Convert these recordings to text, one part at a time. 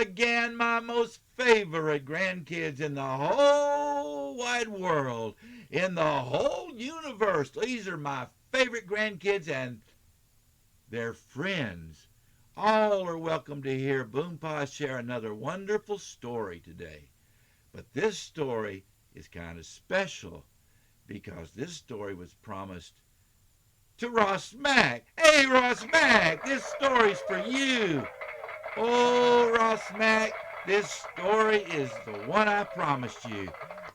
again, my most favorite grandkids in the whole wide world, in the whole universe. These are my favorite grandkids and their friends. All are welcome to hear Boompa share another wonderful story today. But this story is kind of special because this story was promised to Ross Mack. Hey, Ross Mack, this story's for you. Oh, Ross Mack, this story is the one I promised you.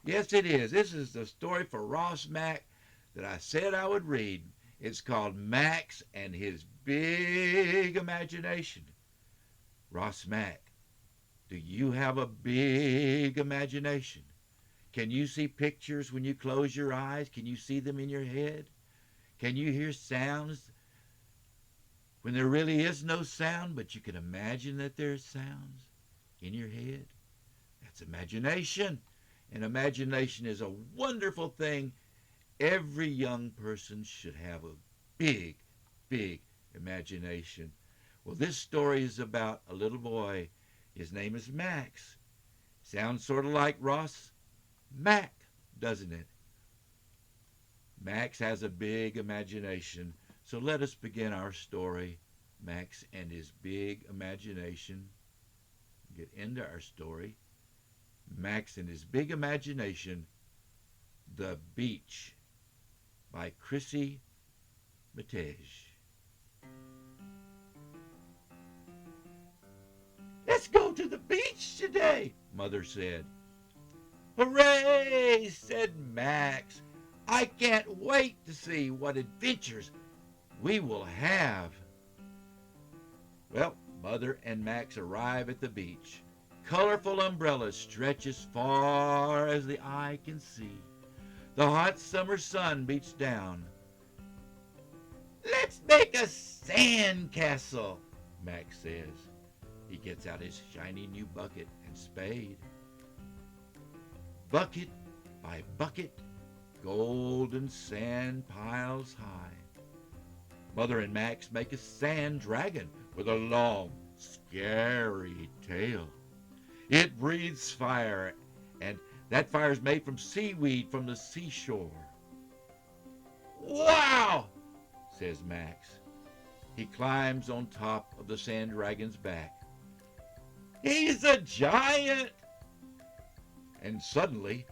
Yes, it is. This is the story for Ross Mack that I said I would read. It's called Max and His Big Imagination. Ross Mack, do you have a big imagination? Can you see pictures when you close your eyes? Can you see them in your head? Can you hear sounds when there really is no sound, but you can imagine that there's sounds in your head? That's imagination. And imagination is a wonderful thing. Every young person should have a big, big imagination. Well, this story is about a little boy. His name is Max. Sounds sort of like Ross Mack, doesn't it? Max has a big imagination. So let us begin our story, Max and his big imagination. Get into our story. Max and his big imagination, The Beach, by Chrissy Matej. Let's go to the beach today, Mother said. Hooray, said Max. I can't wait to see what adventures we will have. Well, Mother and Max arrive at the beach. Colorful umbrellas stretch as far as the eye can see. The hot summer sun beats down. Let's make a sand castle, Max says. He gets out his shiny new bucket and spade. Bucket by bucket, golden sand piles high. Mother and Max make a sand dragon with a long, scary tail. It breathes fire, and that fire is made from seaweed from the seashore. Wow, says Max. He climbs on top of the sand dragon's back. He's a giant! And suddenly,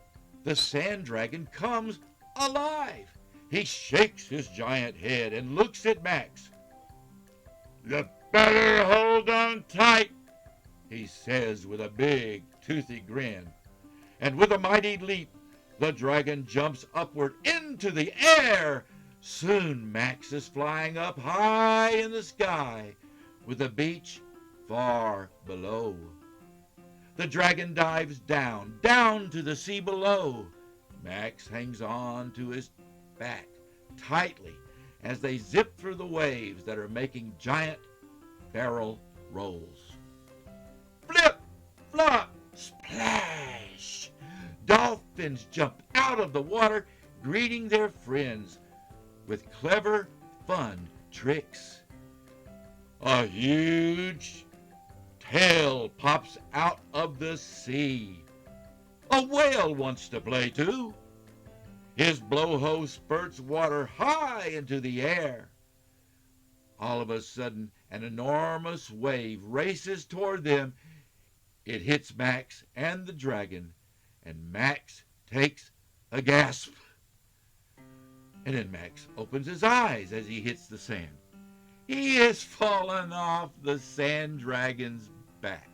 the sand dragon comes alive. He shakes his giant head and looks at Max. You better hold on tight, he says with a big, toothy grin. And with a mighty leap, the dragon jumps upward into the air. Soon Max is flying up high in the sky, with the beach far below. The dragon dives down, down to the sea below. Max hangs on to his back tightly as they zip through the waves that are making giant barrel rolls. Flip, flop, splash! Dolphins jump out of the water, greeting their friends with clever, fun tricks. A huge tail pops out of the sea. A whale wants to play too. His blowhole spurts water high into the air. All of a sudden, an enormous wave races toward them. It hits Max and the dragon, and Max takes a gasp. And then Max opens his eyes as he hits the sand. He has fallen off the sand dragon's back.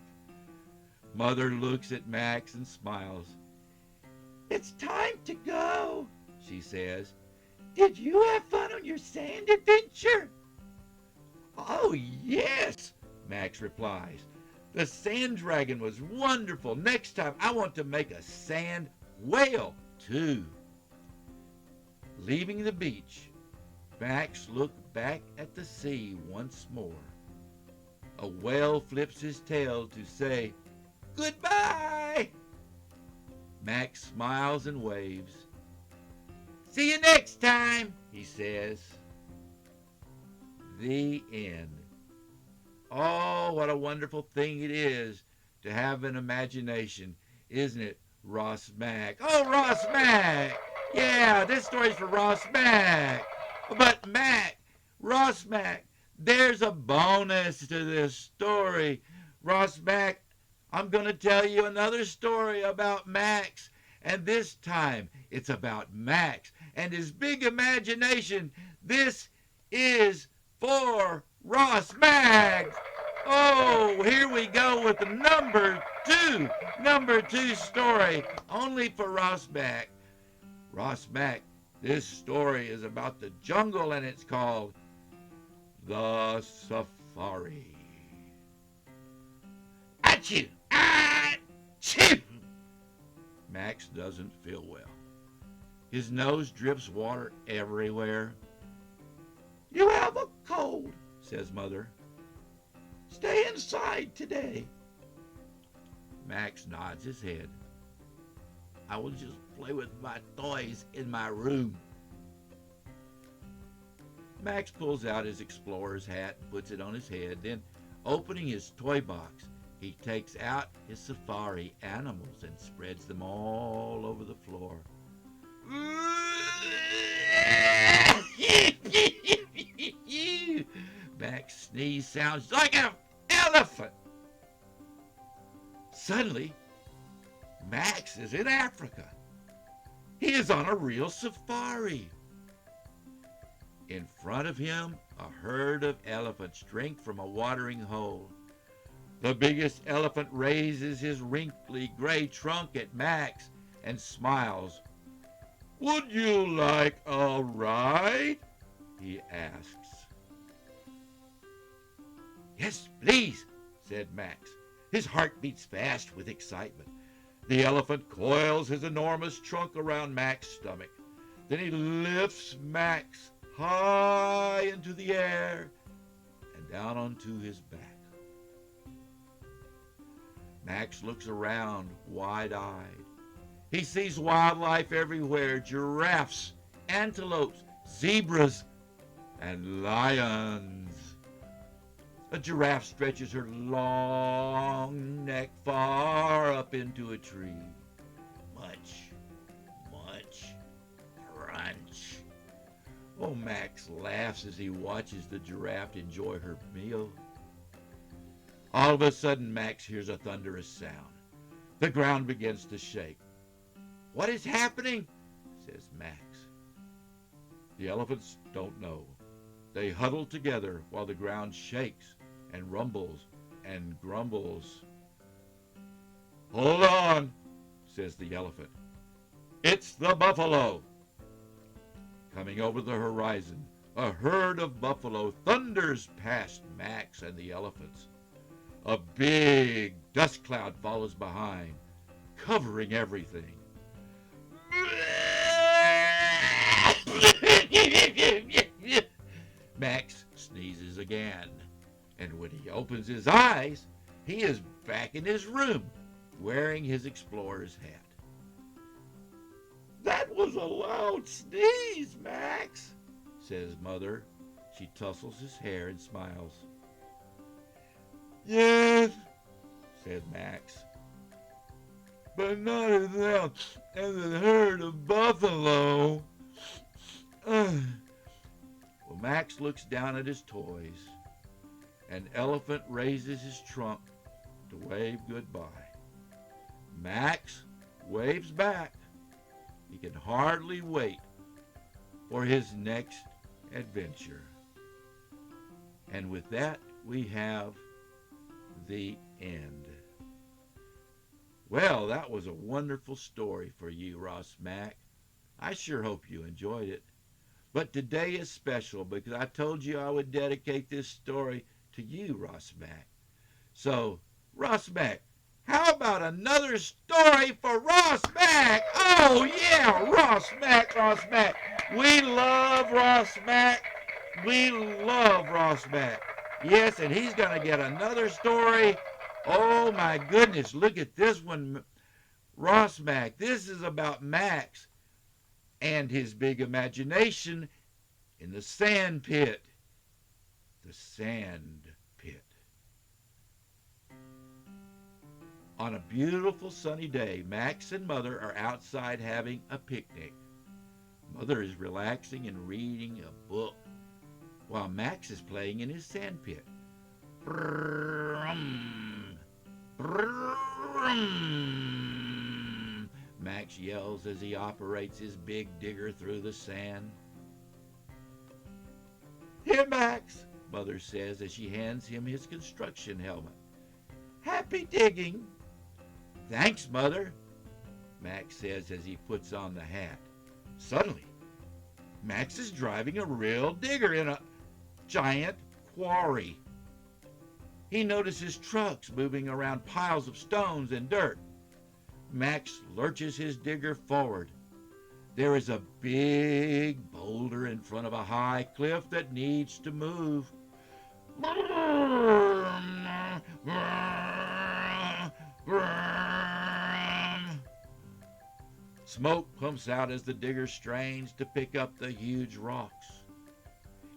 Mother looks at Max and smiles. It's time to go, she says. Did you have fun on your sand adventure? Oh, yes, Max replies. The sand dragon was wonderful. Next time I want to make a sand whale, too. Leaving the beach, Max looked back at the sea once more. A whale flips his tail to say, goodbye! Max smiles and waves. See you next time, he says. The end. Oh, what a wonderful thing it is to have an imagination, isn't it, Ross Mack? Oh, Ross Mack! Yeah, this story's for Ross Mack. But Mack, Ross Mack, there's a bonus to this story. Ross Mack, I'm going to tell you another story about Max. And this time it's about Max and his big imagination. This is for Ross Mack. Oh, here we go with the number two story, only for Ross Mack. Ross Mack, this story is about the jungle and it's called The Safari. Achoo! Achoo! Max doesn't feel well. His nose drips water everywhere. You have a cold, says Mother. Stay inside today. Max nods his head. I will just play with my toys in my room. Max pulls out his explorer's hat and puts it on his head. Then, opening his toy box, he takes out his safari animals and spreads them all over the floor. Mac's sneeze sounds like an elephant. Suddenly, Max is in Africa. He is on a real safari. In front of him, a herd of elephants drink from a watering hole. The biggest elephant raises his wrinkly gray trunk at Max and smiles. Would you like a ride? He asks. Yes, please, said Max. His heart beats fast with excitement. The elephant coils his enormous trunk around Max's stomach. Then he lifts Max high into the air and down onto his back. Max looks around wide-eyed. He sees wildlife everywhere, giraffes, antelopes, zebras, and lions. A giraffe stretches her long neck far up into a tree. Munch, munch, crunch. Oh, Max laughs as he watches the giraffe enjoy her meal. All of a sudden, Max hears a thunderous sound. The ground begins to shake. What is happening? Says Max. The elephants don't know. They huddle together while the ground shakes and rumbles and grumbles. Hold on, says the elephant. It's the buffalo. Coming over the horizon, a herd of buffalo thunders past Max and the elephants. A big dust cloud follows behind, covering everything. Max sneezes again, and when he opens his eyes, he is back in his room, wearing his explorer's hat. That was a loud sneeze, Max, says Mother. She tussles his hair and smiles. Yes, said Max, but not as loud as a herd of buffalo. Well, Max looks down at his toys. An elephant raises his trunk to wave goodbye. Max waves back. He can hardly wait for his next adventure. And with that, we have the end. Well, that was a wonderful story for you, Ross Mack. I sure hope you enjoyed it. But today is special because I told you I would dedicate this story to you, Ross Mack. So, Ross Mack, how about another story for Ross Mack? Oh, yeah, Ross Mack, Ross Mack. We love Ross Mack. We love Ross Mack. Yes, and he's going to get another story. Oh, my goodness, look at this one, Ross Mack. This is about Max and his big imagination in the sand pit. The sand pit. On a beautiful sunny day, Max and Mother are outside having a picnic. Mother is relaxing and reading a book while Max is playing in his sandpit. Brum, brum, Max yells as he operates his big digger through the sand. Here, Max, Mother says as she hands him his construction helmet. Happy digging. Thanks, Mother, Max says as he puts on the hat. Suddenly, Max is driving a real digger in a giant quarry. He notices trucks moving around piles of stones and dirt. Max lurches his digger forward. There is a big boulder in front of a high cliff that needs to move. Smoke pumps out as the digger strains to pick up the huge rocks.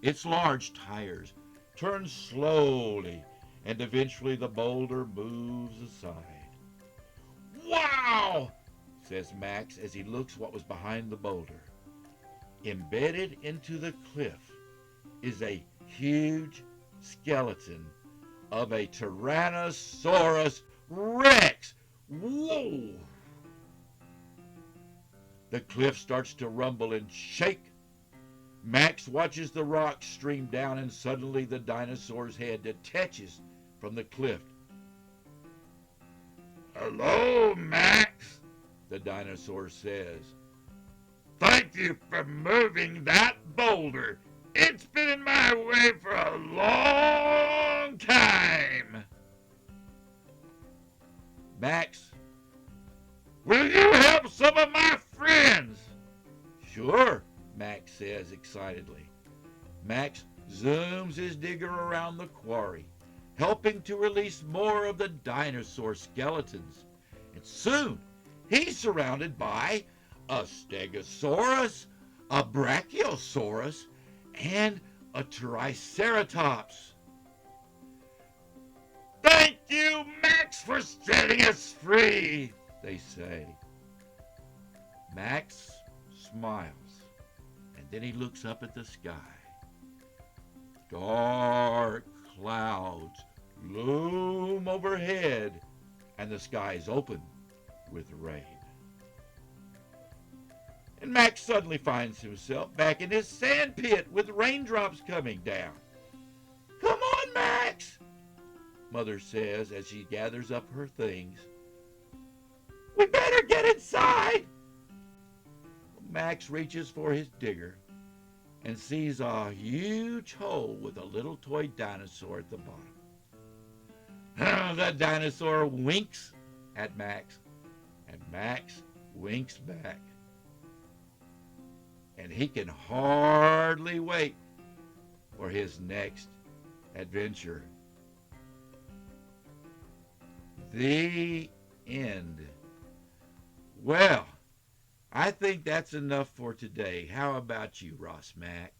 Its large tires turn slowly, and eventually the boulder moves aside. Wow! Says Max as he looks what was behind the boulder. Embedded into the cliff is a huge skeleton of a Tyrannosaurus Rex. Whoa! The cliff starts to rumble and shake. Max watches the rocks stream down, and suddenly the dinosaur's head detaches from the cliff. Hello, Max, the dinosaur says. Thank you for moving that boulder. It's been in my way for a long time. Max, will you help some of my friends? Sure, Max says excitedly. Max zooms his digger around the quarry, helping to release more of the dinosaur skeletons. And soon, he's surrounded by a stegosaurus, a brachiosaurus, and a triceratops. Thank you, Max, for setting us free, they say. Max smiles, and then he looks up at the sky. Dark clouds loom overhead, and the sky is open with rain. And Max suddenly finds himself back in his sand pit with raindrops coming down. Come on, Max, Mother says as she gathers up her things. We better get inside. Max reaches for his digger and sees a huge hole with a little toy dinosaur at the bottom. The dinosaur winks at Max, and Max winks back. And he can hardly wait for his next adventure. The end. Well, I think that's enough for today. How about you, Ross Mack?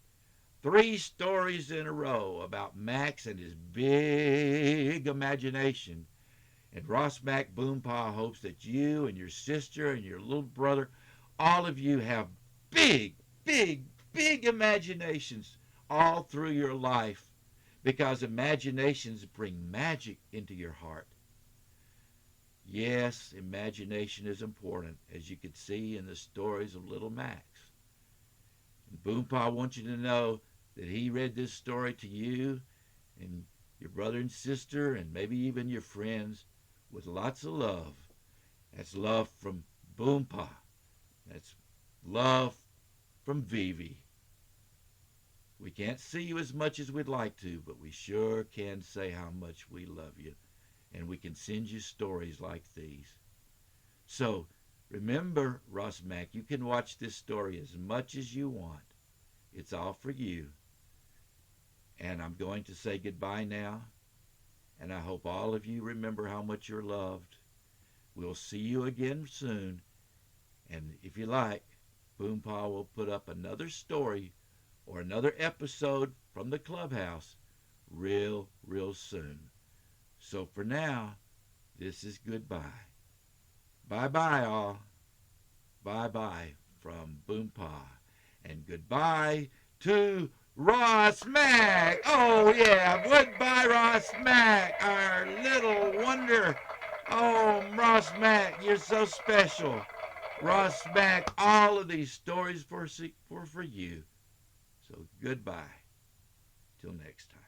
3 stories in a row about Max and his big imagination. And Ross Mack Boompaw hopes that you and your sister and your little brother, all of you have big, big imaginations all through your life, because imaginations bring magic into your heart. Yes, imagination is important, as you could see in the stories of little Max. And Boompaw wants you to know that he read this story to you and your brother and sister and maybe even your friends with lots of love. That's love from Boompaw. That's love from Vivi. We can't see you as much as we'd like to, but we sure can say how much we love you. And we can send you stories like these. So, remember, Ross Mack, you can watch this story as much as you want. It's all for you. And I'm going to say goodbye now. And I hope all of you remember how much you're loved. We'll see you again soon. And if you like, Boompaw will put up another story or another episode from the clubhouse real soon. So for now, This is goodbye. Bye-bye, all. Bye-bye from Boompa. And goodbye to Ross Mack. Oh, yeah. Goodbye, Ross Mack, our little wonder. Oh, Ross Mack, you're so special. Ross Mack, all of these stories for you. So goodbye. Till next time.